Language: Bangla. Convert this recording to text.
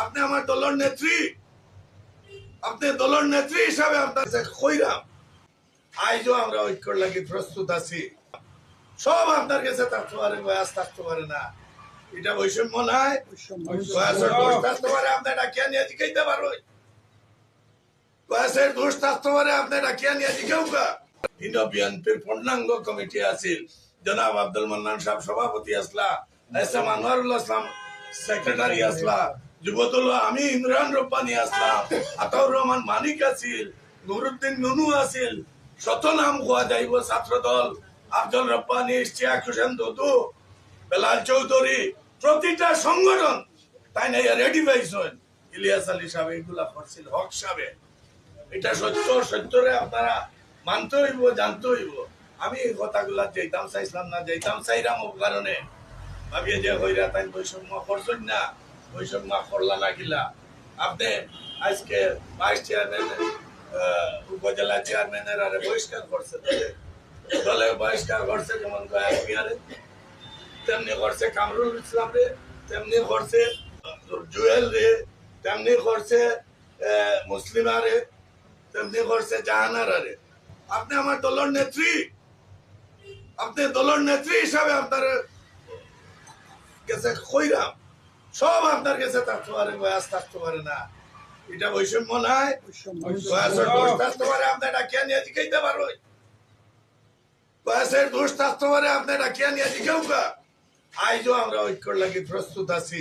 আপনি আমার দলের নেত্রী, আপনি দলের নেত্রী হিসাবে আপনার কইরাম আইজও আমরা ঐক্যর লাগি প্রস্তুত আছি। সব আপনার কাছে থাকতে পারে, বয়স থাকতে পারে না, এটা বৈষম্য নাই। বয়সের দোষ থাকতে পারে, আপনি ডাকিয়া নিয়ে জিজ্ঞাইতে পারো। বয়সের দোষ থাকতে পারে, আপনি ডাকিয়া নিয়ে জিজ্ঞাও কা। বিএনপির পূর্ণাঙ্গ কমিটি আছিল, জনাব আব্দুল মান্নান সাহেব সভাপতি আসলা, এসএম আনোয়ারুল ইসলাম সেক্রেটারি আসলা, যুবদল আমি ইমরান রব্বানি আসলাম, আতাউর রহমান মানিক আছিল, নুরুদ্দিন নুনু আছিল, শত নাম হওয়া যাইব ছাত্র দল, আফজল রব্বানি, ইশতিয়াক হোসেন দুদু, বেলাল চৌধুরী, প্রতিটা সংগঠন তাই না রেডি পাইছেন। ইলিয়াস আলী সাহেব এগুলা করছিল, হক সাহেব। এটা সত্য, সত্যরে আপনারা মানতে হইব, জানতে হইব। আমি এই কথাগুলা যাইতাম চাইছিলাম না, যাইতাম চাইরাম ও কারণে ভাবিয়ে যে হইরা তাই বৈষম্য করছেন না, বৈষম্য করলা না গিলা। আপনি আজকে ভাইস চেয়ারম্যান, উপজেলা চেয়ারম্যানের আরে বহিষ্কার করছে, দলে বহিষ্কার করছে, যেমন গয়া বিহারে তেমনি করছে কামরুল ইসলাম রে, তেমনি করছে জুয়েল রে, তেমনি করছে মুসলিমা রে, তেমনি করছে জাহানারা রে। আপনি আমার দলের নেত্রী, আপনি দলের নেত্রী হিসাবে আপনার কাছে কইরাম সব আপনার কাছে থাকতে পারে, বয়স থাকতে পারে না, এটা বৈষম্য নাই। বয়সের দোষ থাকতে পারে, আপনি ডাকিয়া নিয়ে জিজ্ঞাইতে পারো। বয়সের দোষ থাকতে পারে, আপনি ডাকিয়া নিয়ে জিজ্ঞাও কা। আইজও আমরা ঐক্যর লাগি প্রস্তুত আছি।